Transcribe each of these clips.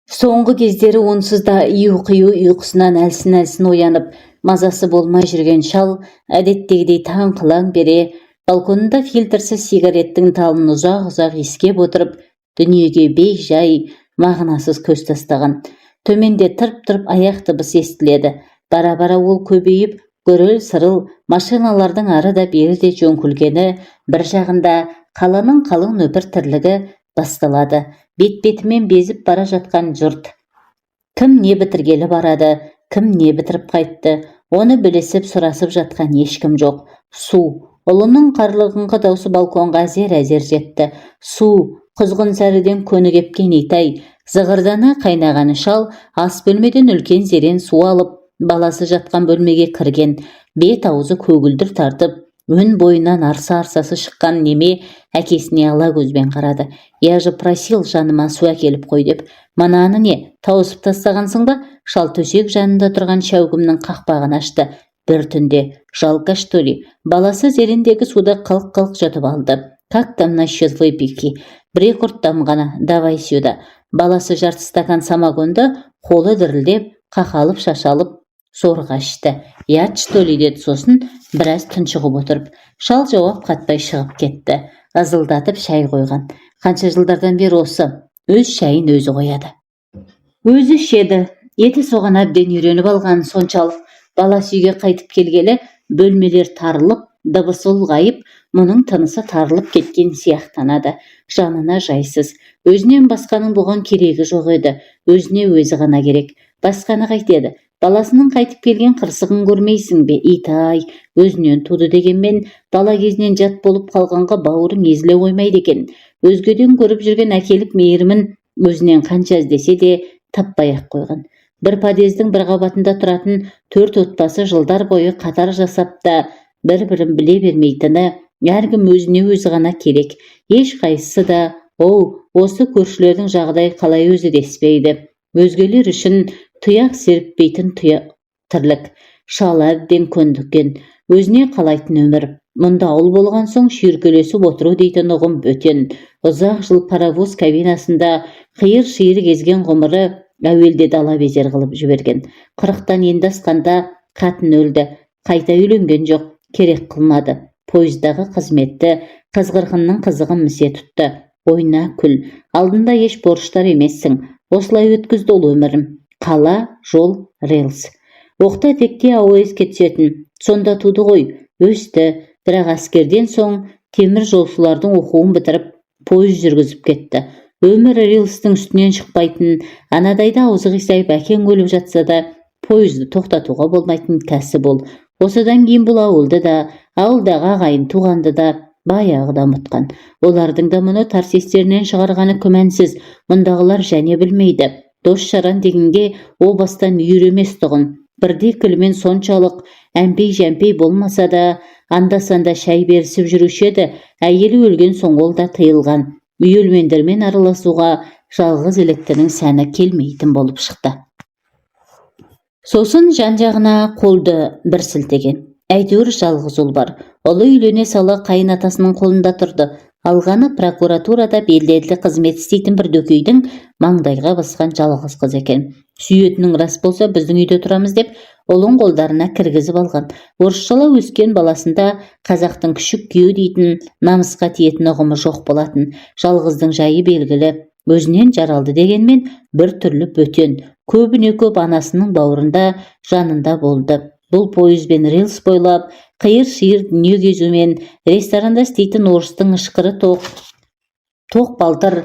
Соңғы кездері онсыз да ию-қию ұйқысынан әлсін-әлсін оянып, мазасы болмай жүрген шал әдеттегідей таң қылаң бере, балконында фильтрсіз сигареттің талын ұзақ-ұзақ иіскеп отырып, дүниеге бей-жай, мағынасыз көз тастаған. Төменде тырп-тырп аяқ дыбысы естіледі. Бара-бара ол көбейіп, гүріл-сырыл машиналардың ары да бері де жөңкілгені, бір жағында қаланың қалың нөпір тірлігі басталады. Бет-бетімен безіп бара жатқан жұрт. Кім не бітіргелі барады, кім не бітіріп қайтты, оны білесіп сұрасып жатқан ешкім жоқ. Су. Ұлының қарлығыңқы даусы балконға әзер-әзер жетті. Су. Құзғын сәріден көні кепкен итай. Зығырдана қайнаған шал ас бөлмеден үлкен зерен су алып, баласы жатқан бөлмеге кірген. Бет аузы көгілдір тартып, өн бойынан арса-арсасы шыққан неме әкесіне ала көзбен қарады. «Я же просил жаныма су әкеліп қой» деп. «Мынаны не, тауысып тастағансың ба?» Шал төсек жанында тұрған шәугімнің қақпағын ашты. Бір түнде, жалко что ли, баласы зерендегі суды қылқ-қылқ жұтып алды. «Как там насчет выпивки? Бір-екі ұрттам ғана, давай сюда». Баласы жарты стакан самогонды қолы дірілдеп, қақалып-шашалып сорға ішті. «Ят что ли?» деді сосын біраз тұншығып отырып. Шал жауап қатпай шығып кетті. Азылдатып шай қойған. Қанша жылдардан бері осы, өз шайын өзі қояды. Өзі ішеді. Еті соған әбден үйреніп алған соншалық. Баласы үйге қайтып келгелі бөлмелер тарылып, дыбысы ұлғайып, мұның тынысы тарылып кеткен сияқтанады. Жанына жайсыз. Өзінен басқаның бұған керегі жоқ еді. Өзіне өзі ғана керек. Басқаны қайтеді. Баласының қайтып келген қырсығын көрмейсің бе? Итай, өзінен туды дегенмен, бала кезінен жат болып қалғанға бауырың езіле қоймайды екен. Өзгеден көріп жүрген әкелік мейірімін өзінен қанша іздесе де таппай-ақ қойған. Бір подъездің бір қабатында тұратын 4 отбасы жылдар бойы қатар жасап та бір-бірін біле бермейтіні, әркім өзіне өзі ғана керек. Ешқайсысы да, осы көршілердің жағдайы қалай өзі деспейді. Өзгелер үшін тұяқ серіппейтін тірлік. Шал әбден көндіккен, өзіне қалайтын өмір. Мұнда ауыл болған соң шүйіркелесіп отыру дейтін ұғым бөтен. Ұзақ жыл паровоз кабинасында қиыр-шиыр кезген ғұмыры әуелде дала безер қылып жіберген. 40-тан енді асқанда қатын өлді. Қайта үйленген жоқ, керек қылмады. Пойыздағы қызметті қызғырғынның қызығын місе тұтты. Ойна күл, алдында еш борыштар емессің. Осылай өткізді ол өмірім. Қала, жол, рельс. Оқта-текте ауызге түсетін. Сонда туды ғой, өсті. Бірақ әскерден соң темір жолшылардың оқуын бітіріп, пойыз жүргізіп кетті. Өмір рельстің үстінен шықпайтын, анадайда аузы қисайып әкең өліп жатса да, пойызды тоқтатуға болмайтын кәсіп бол. Осыдан кейін бұл ауылды да, ауылдағы ағайын туғанды да баяғыда ұмытқан. Олардың да мұны тарс естерінен шығарғаны күмәнсіз. Мұндағылар және білмейді. Дос-жаран дегенге о бастан үйремес тұғын. Бірде күлімен соншалық әмпей-жәмпей болмаса да, анда-санда шай берісіп жүруші еді. Әйелі өлген соң ол да тыйылған. Үйелмендермен араласуға жалғыз еліктінің сәні келмейтін болып шықты. Сосын жан-жағына қолды бір сілтеген. Әйтеуір жалғыз ұл бар. Ұлы үйлене сала қайынатасының қолында тұрды. Алғаны прокуратурада белдеулі қызмет істейтін бір дөкейдің маңдайға басқан жалғыз қыз екен. Сүйетінің рас болса біздің үйде тұрамыз деп, ұлын қолдарына кіргізіп алған. Орысшала өскен баласында қазақтың күшік күйеу дейтін намысқа тиетін ұғымы жоқ болатын. Жалғыздың жайы белгілі, өзінен жаралды дегенмен бір түрлі бөтен. Көбіне көп анасының бауырында, жанында болды. Бұл пойызбен рельс бойлап, қиыр-шиыр дүние кезумен, ресторанда істейтін орыстың ышқыры тоқ балтыр,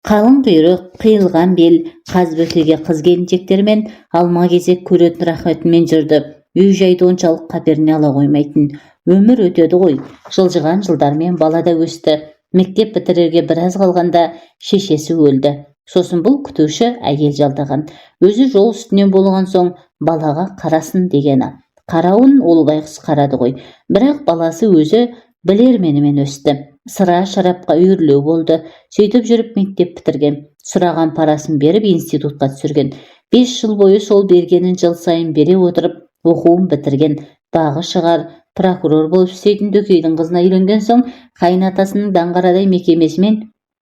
қалың құйрық, қиылған бел, қазбөкеге қыз келіншектермен алма кезек көретін рахметімен жүрді. Үй-жайды оншалық қаперіне ала қоймайтын. Өмір өтеді ғой. Жылжыған жылдармен бала да өсті. Мектеп бітірерге біраз қалғанда шешесі өлді. Сосын бұл күтуші әйел жалдаған. Өзі жол үстінен болған соң балаға қарасын дегені. Қарауын ол байғұс қарады ғой. Бірақ баласы өзі білерменімен өсті. Сыра шарапқа үйірлеу болды. Сөйтіп жүріп мектеп бітірген. Сұраған парасын беріп институтқа түсірген. 5 жыл бойы сол бергенін жыл сайын бере отырып оқуын бітірген. Бағы шығар, прокурор болып істейтін дөкейдің қызына үйленген соң қайынатасының даңғарадай мекемесімен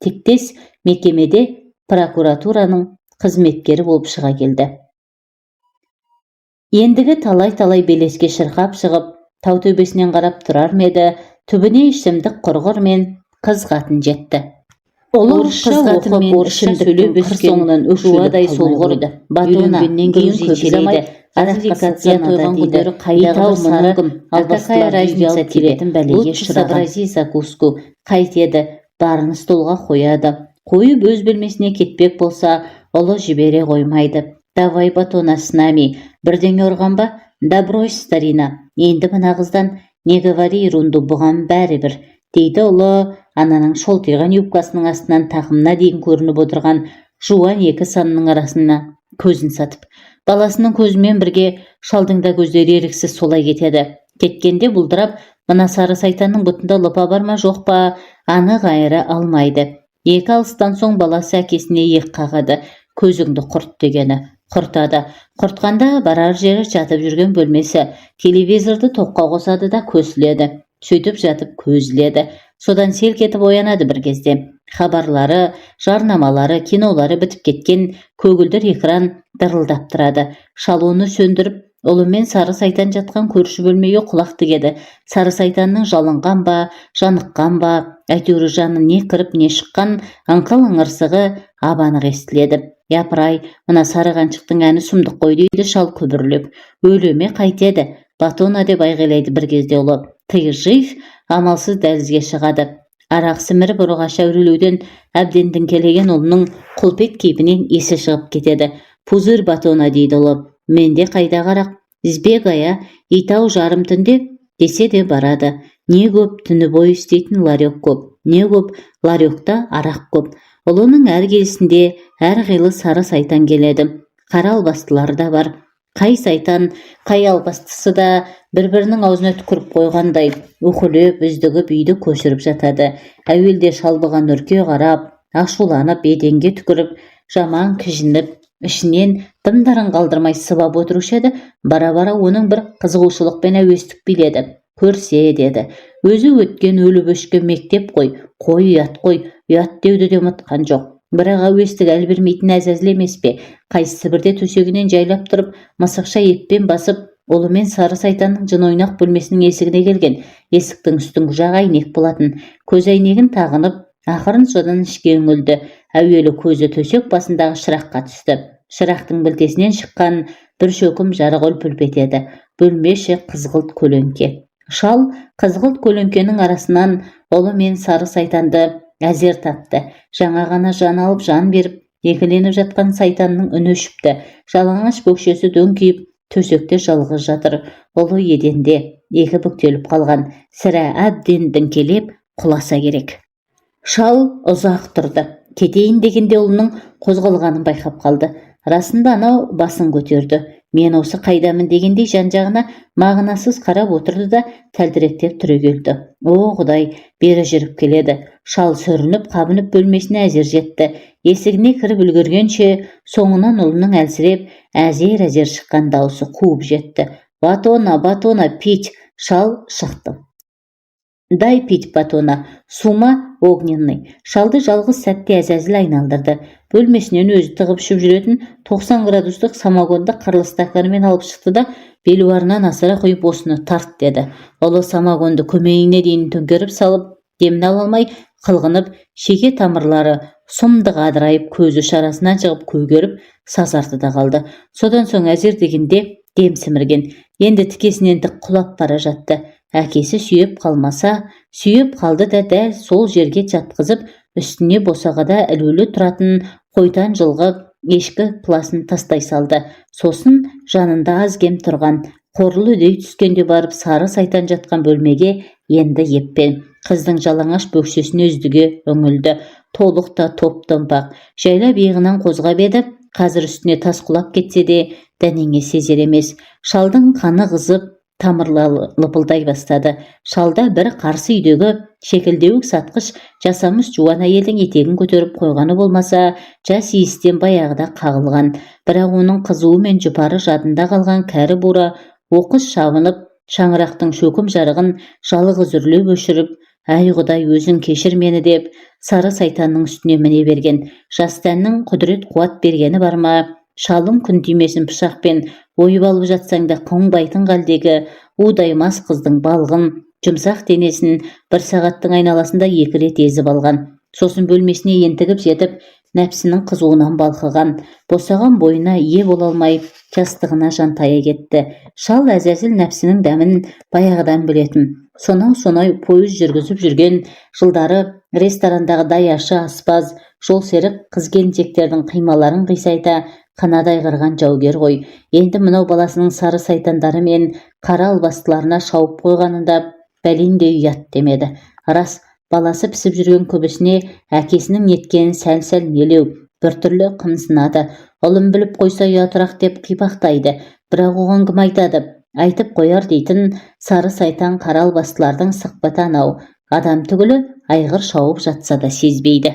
тектес мекемеде прокуратураның қызметкері болып шыға келді. Ендігі талай-талай белеске шырқап шығып, тау төбесінен қарап тұрар ма еді, түбіне ішімдік құрғыр мен қыз қатын жетті. Олар қыз қатын мен ішімдіктің қыр соңынан жуадай солғыр батона кейін көп замай ратификация тойған күндері қайдағы сары какая разница келетін бәлеге ұшыраған закуску қайтеді, барын столға қояды. Қойып өз бөлмесіне кетпек болса, ұлы жібере қоймайды. Давай, батона, с нами. Бірдеңе ұрған ба? Да брось, старина. Енді мына қыздан не говори ерунду, бұған бәрібір, дейді ұлы ананың шолтиған юбкасының астынан тақымына дейін көрініп отырған жуан екі санының арасына көзін сатып. Баласының көзімен бірге шалдың да көздері еріксіз солай кетеді. Кеткенде бұлдырап, мына сары сайтанның бұтында лыпа бар ма жоқ па, анық айыра алмайды. Екі алыстан соң баласы әкесіне иек қағады. Көзіңді құрт дегені. Құртады. Құртқанда барар жері жатып жүрген бөлмесі. Телевизорды тоққа қосады да көсіледі. Сөйтіп жатып көзіледі. Содан селк етіп оянады бір кезде. Хабарлары, жарнамалары, кинолары бітіп кеткен көгілдір экран дырылдап тұрады. Шал оны сөндіріп, ұлымен сары сайтан жатқан көрші бөлмеге құлақ тігеді. Сары сайтанның жалынған ба, жаныққан ба, әйтеуір жаны не кіріп не шыққан аңқыл ыңырсығы абанық естіледі. Япырай, мына сары қаншықтың әні сұмдық қой дейді шал күбірлеп. Өлеме қайтеді, батона деп айғайлайды бір кезде ұлы. Ты жив, амалсыз дәлізге шығады. Арақ сіміріп ұрғаша үрілеуден әбден діңкелеген ұлының құлпет кейпінен есі шығып кетеді. Пузыр, батона дейді ұлы. Менде қайда қарақ, избегая, итау жарым түнде десе де барады. Не көп, түні бойы істейтін ларек көп. Не көп, ларекта арақ көп. Ұлының әр келісінде әр қилы сары сайтан келеді. Қара албастылары да бар. Қай сайтан, қай албастысы да бір-бірінің аузына түкіріп қойғандай үхілеп, үздігіп үйді көшіріп жатады. Әуелде шалбыған үрке қарап, ашуланып, еденге түкіріп, жаман кіжініп, ішінен дымдарын қалдырмай сыбап отырушы еді. Бара-бара оның бір қызығушылықпен әуестік биледі. Көрсе деді. Өзі өткен өліп өшкен мектеп қой ұят қой, ұят деуді де ұмытқан жоқ. Бірақ әуестік әл бермейтін әзәзіл емес пе? Қайсысы бірде төсегінен жайлап тұрып, мысықша еппен басып, ұлымен сары сайтанның жын ойнақ бөлмесінің есігіне келген. Есіктің үстіңгі жағы әйнек болатын. Көз әйнегін тағынып, ақырын содан ішке үңілді. Әуелі көзі төсек басындағы шыраққа түсті. Шырақтың білтесінен шыққан бір шөкім жарық үлпілп етеді. Бөлмеші қызғылт көлеңке. Шал қызғылт көлеңкенің арасынан ұлы мен сары сайтанды әзер тапты. Жаңа ғана жан алып жан беріп, екіленіп жатқан сайтанның үні өшіпті. Жалаңаш бөкшесі дөңкиіп, төсекте жалғыз жатыр. Ұлы еденде, екі бүктеліп қалған. Сірә әбден діңкелеп құласа керек. Шал ұзақ тұрды. Кетейін дегенде ұлының қозғалғанын байқап қалды. Расында анау басын көтерді. Мен осы қайдамын дегендей жан-жағына мағынасыз қарап отырды да тәлтіректеп түрегелді. О, Құдай, бері жүріп келеді. Шал сүрініп, қабынып бөлмесіне әзер жетті. Есігіне кіріп үлгергенше соңынан ұлының әлсіреп, әзер-әзер шыққан даусы қуып жетті. Батона, батона, пить. Шал шықты. Дай пить, батона. Сума огненный. Шалды жалғыз сәтте әзәзіл айналдырды. Бөлмесінен өзі тығып ішіп жүретін 90 градустық самогонды қырлы стаканымен алып шықты да белуарынан асыра құйып осыны тарт деді. Ұлы самогонды көмейіне дейін төңкеріп салып, демін ала алмай қылғынып, шеке тамырлары сұмдық адырайып, көзі шарасынан шығып көгеріп, сазарды да қалды. Содан соң әзер дегенде дем сімірген. Енді тікесінен тік құлап бара жатты. Әкесі сүйеп қалмаса, сүйеп қалды да дәл сол жерге жатқызып, үстіне босағада ілулі тұратын қойтан жылғы ешкі пласын тастай салды. Сосын жанында аз кем тұрған қорлы үдей түскенде барып сары сайтан жатқан бөлмеге енді еппен қыздың жалаңаш бөксесіне үздіге үңілді. Толықта топ-томпақ жайлап иығынан қозғап еді. Қазір үстіне тас құлап кетсе де дәнеңе сезер емес. Шалдың қаны қызып, тамырлары лыпылдай бастады. Шалда бір қарсы үйдегі шекілдеуік сатқыш жасамыс жуан әйелдің етегін көтеріп қойғаны болмаса, жас иістен баяғыда қағылған. Бірақ оның қызуы мен жұпары жадында қалған кәрі бура оқыс шабынып, шаңырақтың шөкім жарығын жалғыз үрлеп өшіріп, «Әй Құдай, өзің кешір мені» деп, сары сайтанның үстіне міне берген. Жас тәннің құдірет қуат бергені бар ма? Шалың күн тимесін пышақпен ойып алып жатсаң да қыңбайтын қалдегі удай мас қыздың балғын, жұмсақ денесін бір сағаттың айналасында 2 рет езіп алған. Сосын бөлмесіне ентігіп жетіп, нәпсінің қызуынан балқыған, босаған бойына ие бола алмай, жастығына жантая кетті. Шал әзәзіл нәпсінің дәмін баяғыдан білетін. Сонау пойыз жүргізіп жүрген жылдары ресторандағы даяшы, аспаз, жолсерік қыз-келіншектердің қималарын қисайта қанадай қырған жаугер ғой. Енді мынау баласының сары сайтандары мен қара албастыларына шауып қойғанында бәлендей ұят демеді. Рас, баласы пісіп жүрген көбісіне әкесінің неткенін сәл-сәл нелеу, біртүрлі қымсынады. Ұлым біліп қойса ұятырақ деп қипақтайды. Бірақ оған кім айтады? Айтып қояр дейтін сары сайтан қара албастылардың сықпыты анау. Адам түгілі айғыр шауып жатса да сезбейді.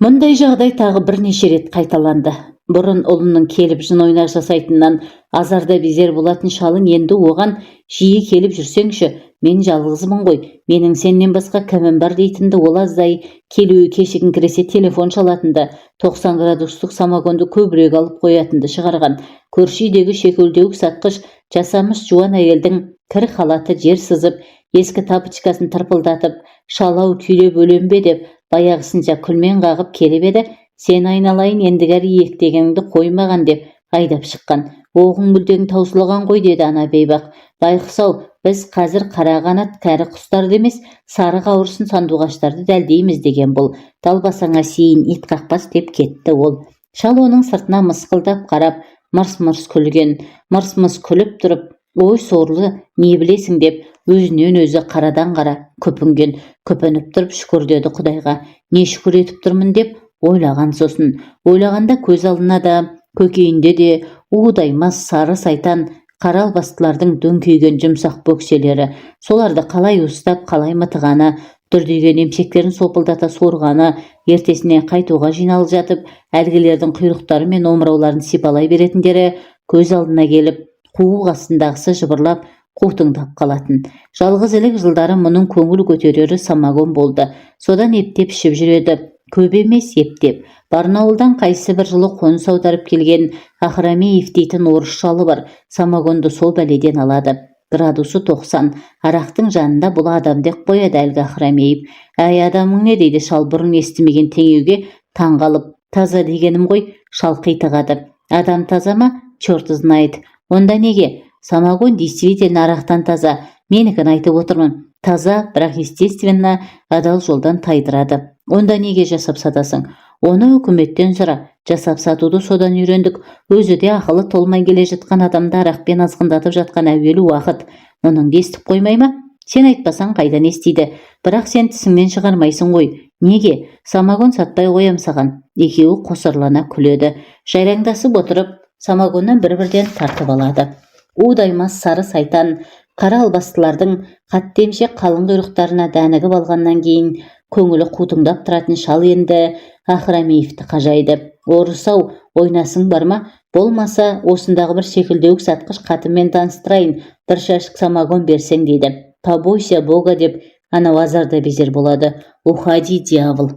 Мұндай жағдай тағы бірнеше рет қайталанды. Бұрын ұлының келіп жын ойнақ жасайтыннан азарда безер болатын шалың енді оған жиі келіп жүрсеңші, мен жалғызмын ғой, менің сеннен басқа кімім бар дейтінді ол аздай келуі кешігіңкіресе телефон шалатынды, 90 градустық самогонды көбірек алып қоятынды шығарған. Көрші үйдегі шекілдеуік сатқыш жасамыш жуан әйелдің кір халаты жер сызып, ескі тапочкасын тырпылдатып, шалау күйлеп өлем бе деп баяғысынша күлмен қағып келіп еді, сен айналайын ендігәрі иектегеніңді қоймаған деп айдап шыққан. Оғың мүлдең таусылған ғой деді ана бейбақ. Байқысау, біз қазір қара қанат кәрі құстарды емес, сары қауырсын сандуғаштарды дәлдейміз деген бұл. Далбасаңа сейін ит қақпас деп кетті ол. Шал оның сыртына мысқылдап қарап, мырс-мырс күлген. Мырс-мырс күліп тұрып, ой сорлы, не білесің деп, өзінен өзі қарадан қара көпінген. Көпініп тұрып шүкір деді Құдайға. Не шүкір етіп тұрмын деп ойлаған. Сосын ойлағанда көз алдына да көкейінде де уылдаймас сары сайтан қара албастылардың дөңкейген жұмсақ бөкселері, соларды қалай ұстап, қалай мытығаны, дүрдеген емшектерін сопылдата сорғаны, ертесіне қайтуға жиналып жатып, әлгілердің құйрықтары мен омырауларын сипалай беретіндері көз алдына келіп, қуық астындағысы жыбырлап, қутыңдап қалатын. Жалғыз ілік жылдары мұның көңіл көтерері самогон болды. Содан ептеп ішіп жүреді. Көп емес, ептеп. Барнауылдан қайсы бір жылы қоныс аударып келген Ахрамеев дейтін орыс шалы бар. Самогонды сол бәледен алады. Градусы 90. Арақтың жанында бұл адам деп қояды әлгі Ахрамеев. Әй адамың не дейді? Шал бұрын естімеген теңеуге таңғалып. Таза дегенім ғой, шал қитығады. Адам таза ма? Черт знает. Онда неге? Самогон действительно арақтан таза. Менікін айтып отырмын. Таза, бірақ естественно адал жолдан тайдырады. Онда неге жасап сатасың? Оны үкіметтен сұра. Жасап сатуды содан үйрендік. Өзі де ақылы толмай келе жатқан адамды арақпен азғындатып жатқан әуелі уақыт. Оның естіп қоймай ма? Сен айтпасаң қайдан естиді? Бірақ сен тісіңнен шығармайсың ғой. Неге? Самогон сатпай қоям саған. Екеуі қосырлана күледі. Жайраңдасып отырып, самогоннан бір-бірден тартып алады. Удаймас сары сайтан қара албастылардың қаттемшек қалың құйрықтарына дәнігіп алғаннан кейін көңілі қутыңдап тұратын шал енді Ахрамеевті қажайды. Орысау, ойнасың бар ма? Болмаса, осындағы бір шекілдеуік сатқыш қатынмен таныстырайын, бір шашық самогон берсең дейді. Побойся Бога деп анау азарда безер болады. Уходи, дьявол.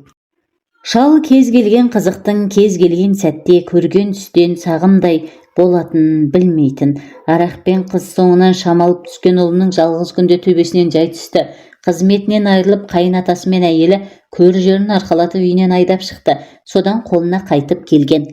Шал кез келген қызықтың кез келген сәтте көрген түстен сағымдай болатынын білмейтін. Арақпен қыз соңынан шамалып түскен ұлының жалғыз күнде төбесінен жай түсті. Қызметінен айырылып қайын атасы мен әйелі көр жерін арқалатып үйінен айдап шықты. Содан қолына қайтып келген.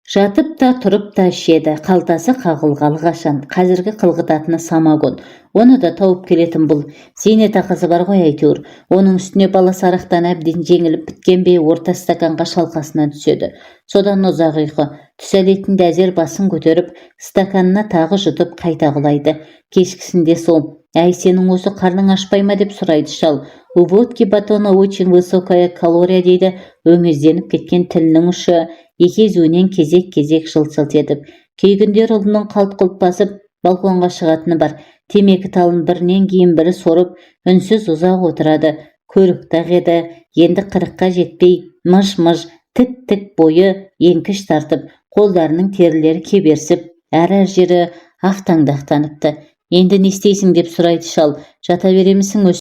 Жатып та тұрып та ішеді. Қалтасы қағылғалы қашан. Қазіргі қылғытатыны самогон. Оны да тауып келетін бұл. Зейнетақысы бар ғой әйтеуір. Оның үстіне баласы арақтан әбден жеңіліп біткен бе орта стаканға шалқасына түседі. Содан ұзақ ұйқы. Түс әлетінде әзер басын көтеріп, стаканына тағы жұтып қайта құлайды. Кешкісінде сол. Әй, сенің осы қарның ашпай ма деп сұрайды шал. У водки батона очень высокая калория дейді. Өңезденіп кеткен тілінің ұшы екезуінен кезек-кезек жылт-жылт етіп. Кей күндер ұлының қалт-құлт басып балконға шығатыны бар. Темекі талын бірінен кейін бірі сорып, үнсіз ұзақ отырады. Көрікті еді, енді 40-қа жетпей, мыж-мыж, тік-тік бойы еңкіш тартып, қолдарының терілері кеберсіп, әр жері ақтаңдақтаныпты. Енді не істейсің деп сұрайды шал. Жата беремісің